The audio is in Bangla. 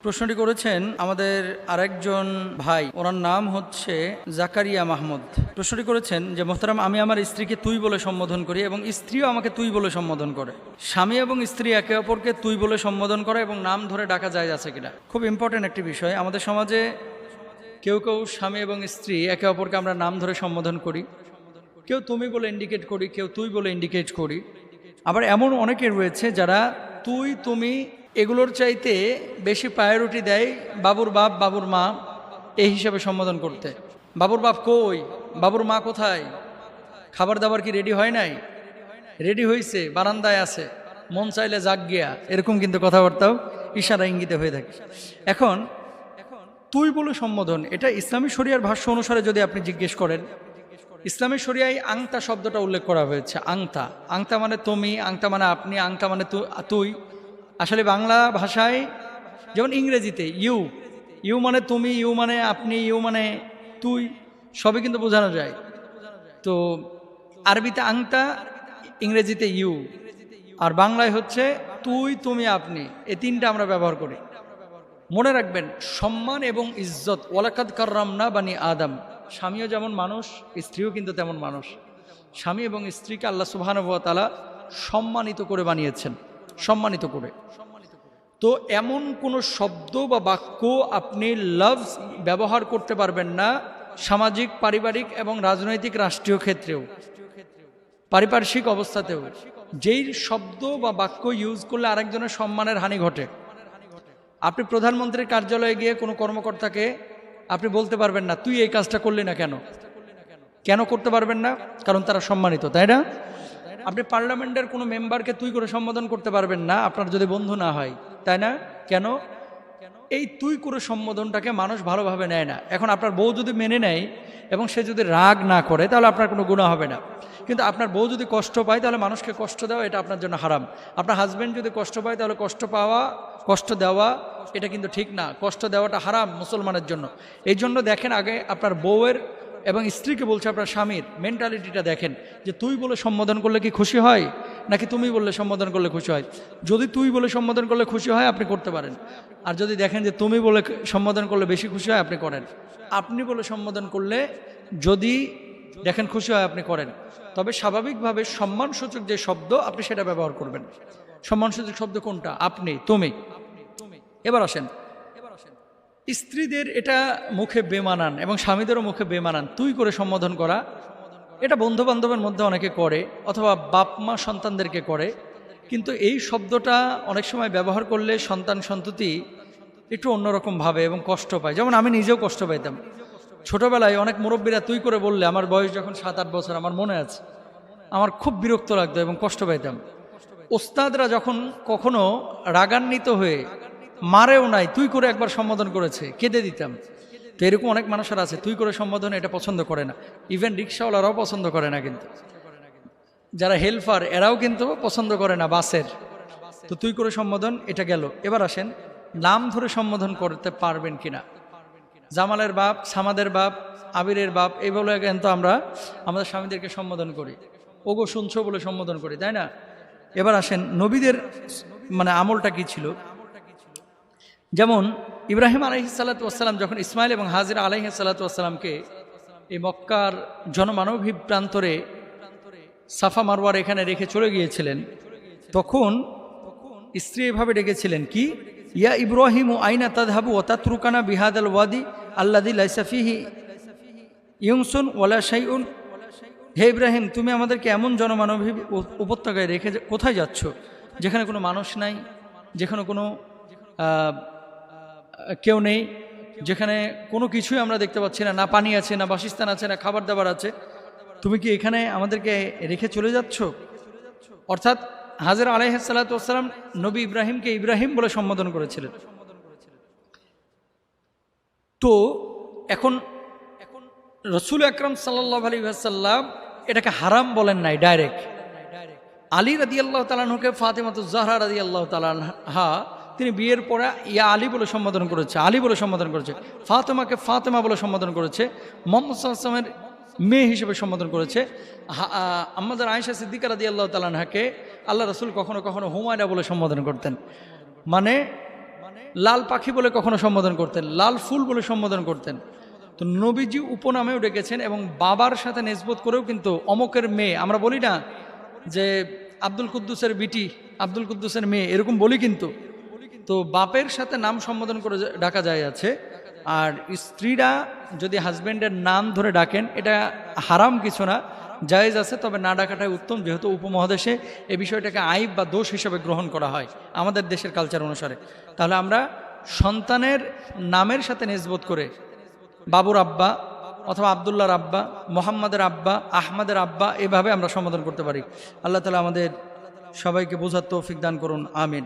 প্রশ্নটি করেছেন আমাদের আরেকজন ভাই, ওনার নাম হচ্ছে জাকারিয়া মাহমুদ। প্রশ্নটি করেছেন যে মোহতারাম, আমি আমার স্ত্রীকে তুই বলে সম্বোধন করি এবং স্ত্রীও আমাকে তুই বলে সম্বোধন করে। স্বামী এবং স্ত্রী একে অপরকে তুই বলে সম্বোধন করে এবং নাম ধরে ডাকা যায় আছে কিনা? খুব ইম্পর্টেন্ট একটি বিষয়। আমাদের সমাজে কেউ কেউ স্বামী এবং স্ত্রী একে অপরকে আমরা নাম ধরে সম্বোধন করি, কেউ তুমি বলে ইন্ডিকেট করি, কেউ তুই বলে ইন্ডিকেট করি। আবার এমন অনেকে রয়েছে যারা তুই তুমি এগুলোর চাইতে বেশি প্রায়োরিটি দেয় বাবুর বাপ বাবুর মা এই হিসাবে সম্বোধন করতে। বাবুর বাপ কই, বাবুর মা কোথায়, খাবার দাবার কি রেডি হয় নাই, রেডি হয়েছে, বারান্দায় আছে, মন চাইলে জাগ গিয়া, এরকম কিন্তু কথাবার্তাও ইশারা ইঙ্গিতে হয়ে থাকে। এখন তুই বলে সম্বোধন, এটা ইসলামী শরিয়ার ভাষ্য অনুসারে যদি আপনি জিজ্ঞেস করেন, ইসলামী শরিয়ায় আংতা শব্দটা উল্লেখ করা হয়েছে। আংতা, আংতা মানে তুমি, আংতা মানে আপনি, আংতা মানে তুই। আসলে বাংলা ভাষায় যেমন ইংরেজিতে ইউ, ইউ মানে তুমি, ইউ মানে আপনি, ইউ মানে তুই, সবই কিন্তু বোঝানো যায়। তো আরবিতে আংতা, ইংরেজিতে ইউ, আর বাংলায় হচ্ছে তুই তুমি আপনি, এই তিনটা আমরা ব্যবহার করি। মনে রাখবেন, সম্মান এবং ইজ্জত, ওয়ালাকাদ কাররামনা বানি আদম, স্বামীও যেমন মানুষ, স্ত্রীও কিন্তু তেমন মানুষ। স্বামী এবং স্ত্রীকে আল্লাহ সুবহানাহু ওয়া তাআলা সম্মানিত করে বানিয়েছেন, সম্মানিত করে। তো এমন কোনো শব্দ বা বাক্য আপনি লভস ব্যবহার করতে পারবেন না সামাজিক, পারিবারিক এবং রাজনৈতিক রাষ্ট্রীয় ক্ষেত্রেও, পারিপার্শ্বিক অবস্থাতেও, যেই শব্দ বা বাক্য ইউজ করলে আরেকজনের সম্মানের হানি ঘটে। আপনি প্রধানমন্ত্রীর কার্যালয়ে গিয়ে কোনো কর্মকর্তাকে আপনি বলতে পারবেন না তুই এই কাজটা করলি না কেন, কেন করতে পারবেন না? কারণ তারা সম্মানিত, তাই না? আপনি পার্লামেন্টের কোনো মেম্বারকে তুই করে সম্বোধন করতে পারবেন না আপনার যদি বন্ধু না হয়, তাই না? কেন? এই তুই করে সম্বোধনটাকে মানুষ ভালোভাবে নেয় না। এখন আপনার বউ যদি মেনে নেয় এবং সে যদি রাগ না করে, তাহলে আপনার কোনো গুনাহ হবে না। কিন্তু আপনার বউ যদি কষ্ট পায়, তাহলে মানুষকে কষ্ট দেওয়া এটা আপনার জন্য হারাম। আপনার হাজব্যান্ড যদি কষ্ট পায়, তাহলে কষ্ট দেওয়া এটা কিন্তু ঠিক না। কষ্ট দেওয়াটা হারাম মুসলমানের জন্য। এই জন্য দেখেন, আগে আপনার বউয়ের এবং স্ত্রীকে বলছে আপনার স্বামীর মেন্টালিটিটা দেখেন, যে তুই বলে সম্বোধন করলে কি খুশি হয় নাকি তুমি বললে সম্বোধন করলে খুশি হয়। যদি তুই বলে সম্বোধন করলে খুশি হয় আপনি করতে পারেন, আর যদি দেখেন যে তুমি বলে সম্বোধন করলে বেশি খুশি হয় আপনি করেন। আপনি বলে সম্বোধন করলে যদি দেখেন খুশি হয় আপনি করেন, তবে স্বাভাবিকভাবে সম্মানসূচক যে শব্দ আপনি সেটা ব্যবহার করবেন। সম্মানসূচক শব্দ কোনটা? আপনি, তুমি। এবার আসেন, স্ত্রীদের এটা মুখে বেমানান এবং স্বামীদেরও মুখে বেমানান তুই করে সম্বোধন করা। এটা বন্ধু বান্ধবের মধ্যে অনেকে করে, অথবা বাপ মা সন্তানদেরকে করে। কিন্তু এই শব্দটা অনেক সময় ব্যবহার করলে সন্তান সন্ততি একটু অন্যরকম ভাবে এবং কষ্ট পায়। যেমন আমি নিজেও কষ্ট পাইতাম ছোটবেলায়। অনেক মুরব্বীরা তুই করে বললে, আমার বয়স যখন 7-8 বছর, আমার মনে আছে, আমার খুব বিরক্ত লাগতো এবং কষ্ট পাইতাম। ওস্তাদরা যখন কখনো রাগান্বিত হয়ে মারেও নাই, তুই করে একবার সম্বোধন করেছে, কেঁদে দিতাম। তো এরকম অনেক মানুষের আছে তুই করে সম্বোধন এটা পছন্দ করে না। ইভেন রিক্সাওয়ালারাও পছন্দ করে না, কিন্তু যারা হেল্পার এরাও কিন্তু পছন্দ করে না বাসের। তো তুই করে সম্বোধন এটা গেল। এবার আসেন, নাম ধরে সম্বোধন করতে পারবেন কিনা? জামালের বাপ, সামাদের বাপ, আবিরের বাপ, এই বলে কিন্তু আমরা আমাদের স্বামীদেরকে সম্বোধন করি, ওগো শুনছো বলে সম্বোধন করি, তাই না? এবার আসেন, নবীদের মানে আমলটা কি ছিল। যেমন ইব্রাহিম আলাইহিসসালাতু ওয়াসসালাম যখন ইসমাইল এবং হাজিরা আলাইহিসসালাতু ওয়াসসালামকে এই মক্কার জনমানবহীন প্রান্তরে সাফা মারওয়ার এখানে রেখে চলে গিয়েছিলেন, তখন স্ত্রী এভাবে ডেকেছিলেন কি, ইয়া ইব্রাহিমু আইনা তাযহাবু ওয়া তাতরুকানা বিহাদাল ওয়াদি আল্লাযী লাইসা ফীহি ইউনসুন ওয়ালা শাইউন। হে ইব্রাহিম, তুমি আমাদেরকে এমন জনমানবহীন উপত্যকায় রেখে কোথায় যাচ্ছ যেখানে কোনো মানুষ নাই, যেখানে কোনো কেউ নেই, যেখানে কোনো কিছুই আমরা দেখতে পাচ্ছি না, না পানি আছে, না বাসস্থান আছে, না খাবার দাবার আছে, তুমি কি এখানে আমাদেরকে রেখে চলে যাচ্ছ? অর্থাৎ হাজরা আলাইহিসসালাতু ওয়াসসালাম নবী ইব্রাহিমকে ইব্রাহিম বলে সম্বোধন করেছিলেন। তো এখন রসুল আকরাম সাল্লাল্লাহু আলাইহি ওয়াসাল্লাম এটাকে হারাম বলেন নাই ডাইরেক্ট। আলী রাদিয়াল্লাহু তাআলা আনহুকে ফাতিমাতুজ জাহরা রাদিয়াল্লাহু তাআলা আনহা তিনি বিয়ের পরে ইয়া আলী বলে সম্বোধন করেছে, আলী বলে সম্বোধন করেছে। ফাতেমাকে ফাতেমা বলে সম্বোধন করেছে, মুহাম্মদ সাল্লাল্লাহু আলাইহি ওয়াসাল্লামের মেয়ে হিসেবে সম্বোধন করেছে। আমাদের আয়েশা সিদ্দিকা রাদিয়াল্লাহু তাআলা আনহাকে আল্লাহ রাসূল কখনো কখনো হুমায়রা বলে সম্বোধন করতেন। মানে লাল পাখি বলে কখনো সম্বোধন করতেন, লাল ফুল বলে সম্বোধন করতেন। তো নবীজি উপনামেও ডেকেছেন এবং বাবার সাথে নেসবত করেও, কিন্তু অমকের মেয়ে আমরা বলি না যে আব্দুল কুদ্দুসের বিটি, আব্দুল কুদ্দুসের মেয়ে, এরকম বলি কিন্তু। তো বাপের সাথে নাম সম্বোধন করে ডাকা যায় আছে। আর স্ত্রীরা যদি হাজব্যান্ডের নাম ধরে ডাকেন, এটা হারাম কিছু না, জায়েজ আছে, তবে না ডাকাটাই উত্তম, যেহেতু উপমহাদেশে এই বিষয়টাকে আইব বা দোষ হিসেবে গ্রহণ করা হয় আমাদের দেশের কালচার অনুসারে। তাহলে আমরা সন্তানের নামের সাথে নেসবত করে বাবুর আব্বা অথবা আবদুল্লাহর আব্বা, মোহাম্মদের আব্বা, আহমদের আব্বা, এভাবে আমরা সম্বোধন করতে পারি। আল্লাহ তাআলা আমাদের সবাইকে বোঝার তৌফিক দান করুন, আমিন।